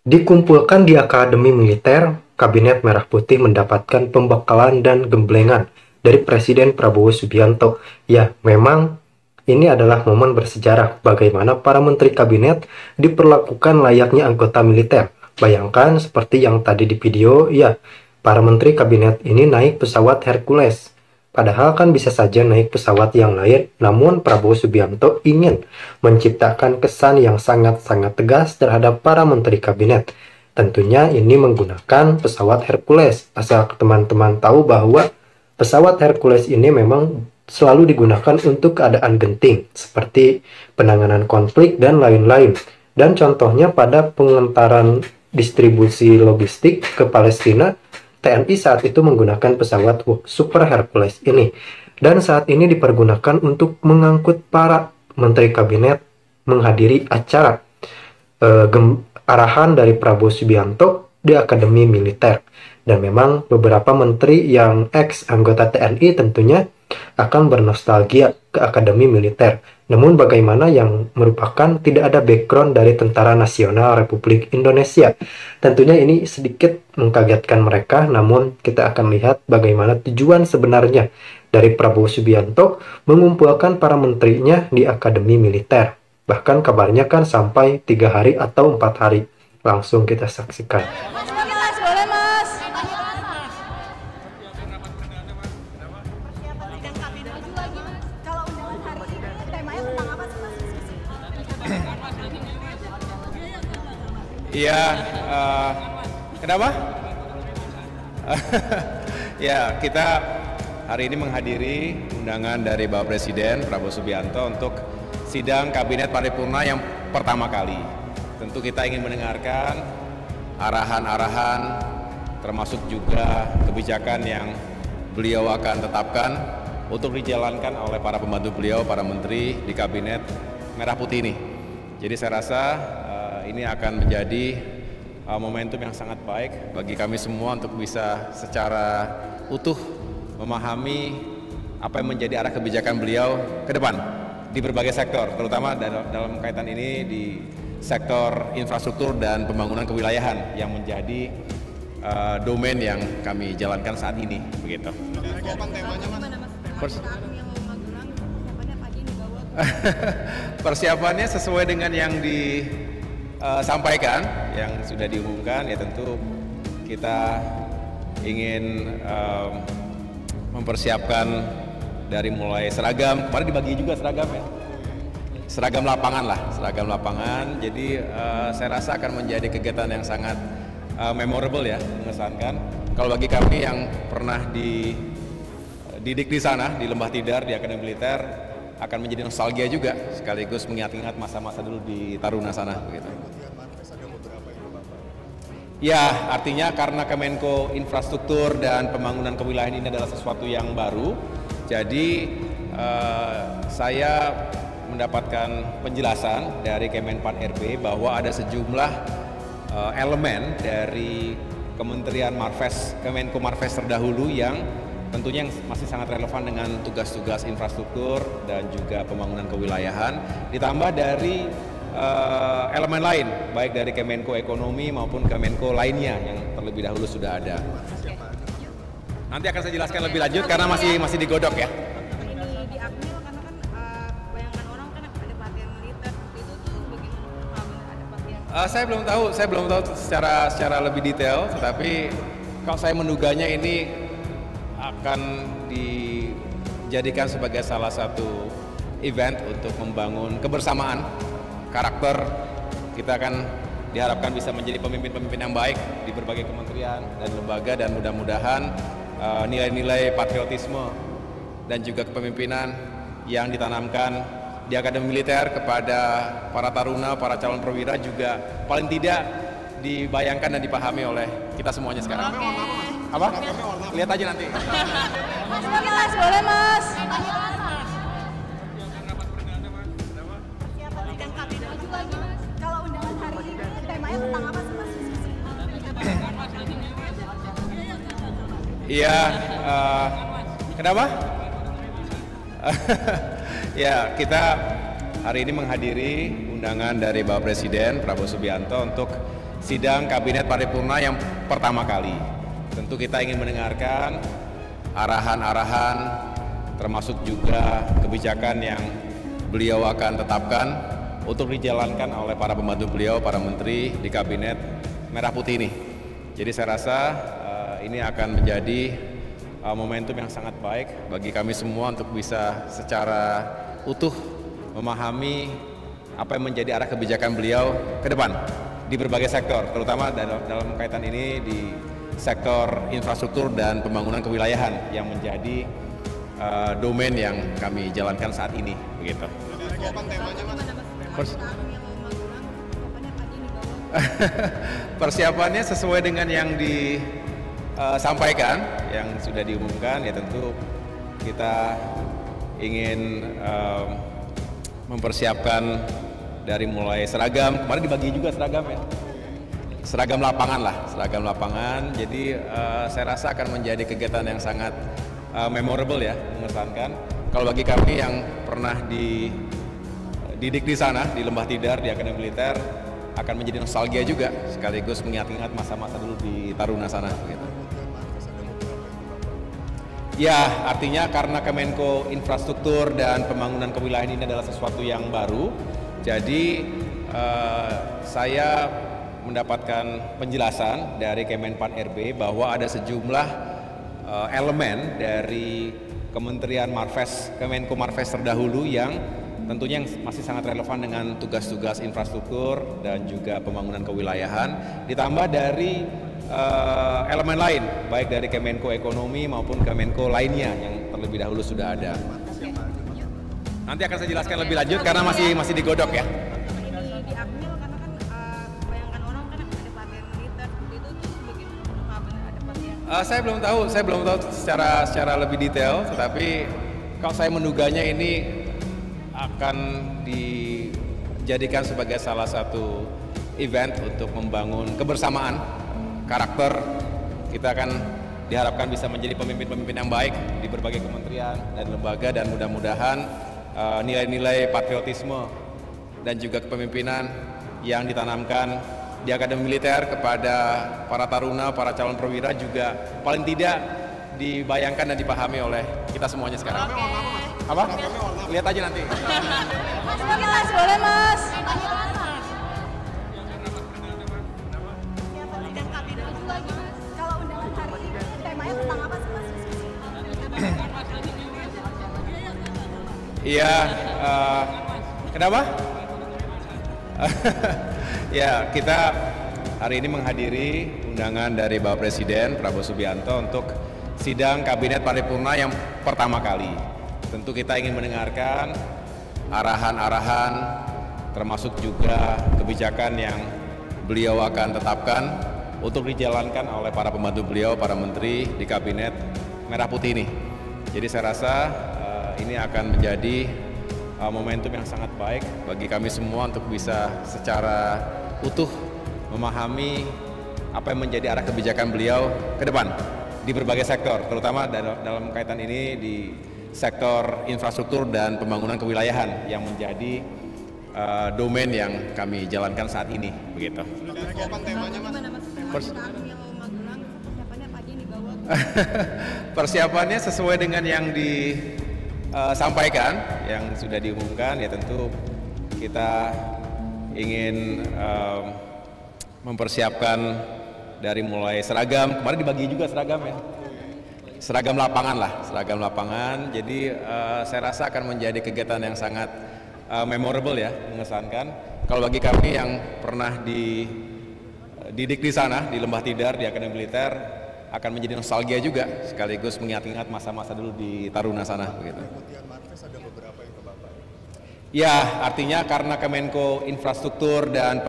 Dikumpulkan di Akademi Militer, Kabinet Merah Putih mendapatkan pembekalan dan gemblengan dari Presiden Prabowo Subianto. Ya, memang ini adalah momen bersejarah bagaimana para menteri kabinet diperlakukan layaknya anggota militer. Bayangkan seperti yang tadi di video, ya, para menteri kabinet ini naik pesawat Hercules. Padahal kan bisa saja naik pesawat yang lain, namun Prabowo Subianto ingin menciptakan kesan yang sangat-sangat tegas terhadap para menteri kabinet. Tentunya ini menggunakan pesawat Hercules. Asal teman-teman tahu bahwa pesawat Hercules ini memang selalu digunakan untuk keadaan genting, seperti penanganan konflik dan lain-lain. Dan contohnya pada pengentaran distribusi logistik ke Palestina, TNI saat itu menggunakan pesawat Super Hercules ini. Dan saat ini dipergunakan untuk mengangkut para menteri kabinet menghadiri acara arahan dari Prabowo Subianto di Akademi Militer. Dan memang beberapa menteri yang ex anggota TNI tentunya akan bernostalgia ke Akademi Militer. Namun bagaimana yang merupakan tidak ada background dari Tentara Nasional Republik Indonesia. Tentunya ini sedikit mengkagetkan mereka, namun kita akan lihat bagaimana tujuan sebenarnya dari Prabowo Subianto mengumpulkan para menterinya di Akademi Militer. Bahkan kabarnya kan sampai 3 hari atau 4 hari. Langsung kita saksikan. Mas, boleh mas. Kalau undangan hari ini temanya tentang apa sih mas? Iya, kenapa? Ya, kita hari ini menghadiri undangan dari Bapak Presiden Prabowo Subianto untuk sidang Kabinet Paripurna yang pertama kali. Tentu kita ingin mendengarkan arahan-arahan, termasuk juga kebijakan yang beliau akan tetapkan untuk dijalankan oleh para pembantu beliau, para menteri di Kabinet Merah Putih ini. Jadi saya rasa ini akan menjadi momentum yang sangat baik bagi kami semua untuk bisa secara utuh memahami apa yang menjadi arah kebijakan beliau ke depan di berbagai sektor, terutama dalam kaitan ini di sektor infrastruktur dan pembangunan kewilayahan yang menjadi domain yang kami jalankan saat ini, begitu. Persiapannya sesuai dengan yang disampaikan, yang sudah diumumkan, ya tentu kita ingin mempersiapkan dari mulai seragam, kemarin dibagi juga seragam ya, seragam lapangan lah, seragam lapangan. Jadi saya rasa akan menjadi kegiatan yang sangat memorable ya, mengesankan. Kalau bagi kami yang pernah dididik di sana, di Lembah Tidar, di Akademi Militer, akan menjadi nostalgia juga, sekaligus mengingat-ingat masa-masa dulu di Taruna sana, begitu. Ya, artinya karena Kemenko Infrastruktur dan Pembangunan Kewilayahan ini adalah sesuatu yang baru, jadi saya mendapatkan penjelasan dari Kemenpan RB bahwa ada sejumlah elemen dari Kementerian Marves, Kemenko Marves terdahulu yang tentunya yang masih sangat relevan dengan tugas-tugas infrastruktur dan juga pembangunan kewilayahan, ditambah dari elemen lain, baik dari Kemenko Ekonomi maupun Kemenko lainnya yang terlebih dahulu sudah ada. Nanti akan saya jelaskan lebih lanjut karena masih digodok ya. Ini di Akmil karena kan bayangan orang kan ada pelatihan militer, itu tuh bagaimana ada pelatihan? Saya belum tahu secara lebih detail, tetapi kalau saya menduganya ini akan dijadikan sebagai salah satu event untuk membangun kebersamaan karakter. Kita akan diharapkan bisa menjadi pemimpin-pemimpin yang baik di berbagai kementerian dan lembaga, dan mudah-mudahan nilai-nilai patriotisme dan juga kepemimpinan yang ditanamkan di Akademi Militer kepada para taruna, para calon perwira juga paling tidak dibayangkan dan dipahami oleh kita semuanya sekarang. Apa? Lihat aja nanti. Mas, boleh mas. Kalau undangan hari ini temanya tentang apa sih mas? Iya, kenapa? Ya, kita hari ini menghadiri undangan dari Bapak Presiden Prabowo Subianto untuk sidang Kabinet Paripurna yang pertama kali. Tentu kita ingin mendengarkan arahan-arahan termasuk juga kebijakan yang beliau akan tetapkan untuk dijalankan oleh para pembantu beliau, para menteri di Kabinet Merah Putih ini. Jadi saya rasa ini akan menjadi momentum yang sangat baik bagi kami semua untuk bisa secara utuh memahami apa yang menjadi arah kebijakan beliau ke depan di berbagai sektor, terutama dalam kaitan ini di sektor infrastruktur dan pembangunan kewilayahan yang menjadi domain yang kami jalankan saat ini, begitu. Persiapannya sesuai dengan yang disampaikan, yang sudah diumumkan, ya tentu kita ingin mempersiapkan dari mulai seragam, kemarin dibagi juga seragam ya, seragam lapangan lah, seragam lapangan. Jadi saya rasa akan menjadi kegiatan yang sangat memorable ya, mengesankan. Kalau bagi kami yang pernah dididik di sana, di Lembah Tidar, di Akademi Militer, akan menjadi nostalgia juga, sekaligus mengingat-ingat masa-masa dulu di Taruna sana. Gitu. Ya, artinya karena Kemenko Infrastruktur dan Pembangunan Kewilayahan ini adalah sesuatu yang baru, jadi saya mendapatkan penjelasan dari Kemenpan RB bahwa ada sejumlah elemen dari Kementerian Marves, Kemenko Marves terdahulu yang tentunya masih sangat relevan dengan tugas-tugas infrastruktur dan juga pembangunan kewilayahan, ditambah dari elemen lain, baik dari Kemenko Ekonomi maupun Kemenko lainnya yang terlebih dahulu sudah ada. Nanti akan saya jelaskan lebih lanjut karena masih digodok ya. Ini di Akmil karena kan kebanyakan orang kan ada pelatihan militer, itu tuh bagaimana ada pelatihan? Saya belum tahu secara lebih detail, tetapi kalau saya menduganya ini akan dijadikan sebagai salah satu event untuk membangun kebersamaan karakter. Kita akan diharapkan bisa menjadi pemimpin-pemimpin yang baik di berbagai kementerian dan lembaga, dan mudah-mudahan nilai-nilai patriotisme dan juga kepemimpinan yang ditanamkan di Akademi Militer kepada para taruna, para calon perwira juga paling tidak dibayangkan dan dipahami oleh kita semuanya sekarang. Apa? Lihat aja nanti. Mas, boleh mas. Kalau undangan hari ini temanya tentang apa sih mas? Iya, kenapa? Ya, kita hari ini menghadiri undangan dari Bapak Presiden Prabowo Subianto untuk sidang Kabinet Paripurna yang pertama kali. Tentu kita ingin mendengarkan arahan-arahan termasuk juga kebijakan yang beliau akan tetapkan untuk dijalankan oleh para pembantu beliau, para menteri di Kabinet Merah Putih ini. Jadi saya rasa ini akan menjadi momentum yang sangat baik bagi kami semua untuk bisa secara utuh memahami apa yang menjadi arah kebijakan beliau ke depan di berbagai sektor, terutama dalam kaitan ini di sektor infrastruktur dan pembangunan kewilayahan yang menjadi domain yang kami jalankan saat ini, begitu. Persiapannya sesuai dengan yang disampaikan, yang sudah diumumkan, ya tentu kita ingin mempersiapkan dari mulai seragam, kemarin dibagi juga seragam ya, seragam lapangan lah, seragam lapangan. Jadi saya rasa akan menjadi kegiatan yang sangat memorable ya, mengesankan. Kalau bagi kami yang pernah dididik di sana, di Lembah Tidar, di Akademi Militer, akan menjadi nostalgia juga, sekaligus mengingat-ingat masa-masa dulu di Taruna sana, begitu. Ya, artinya karena Kemenko Infrastruktur dan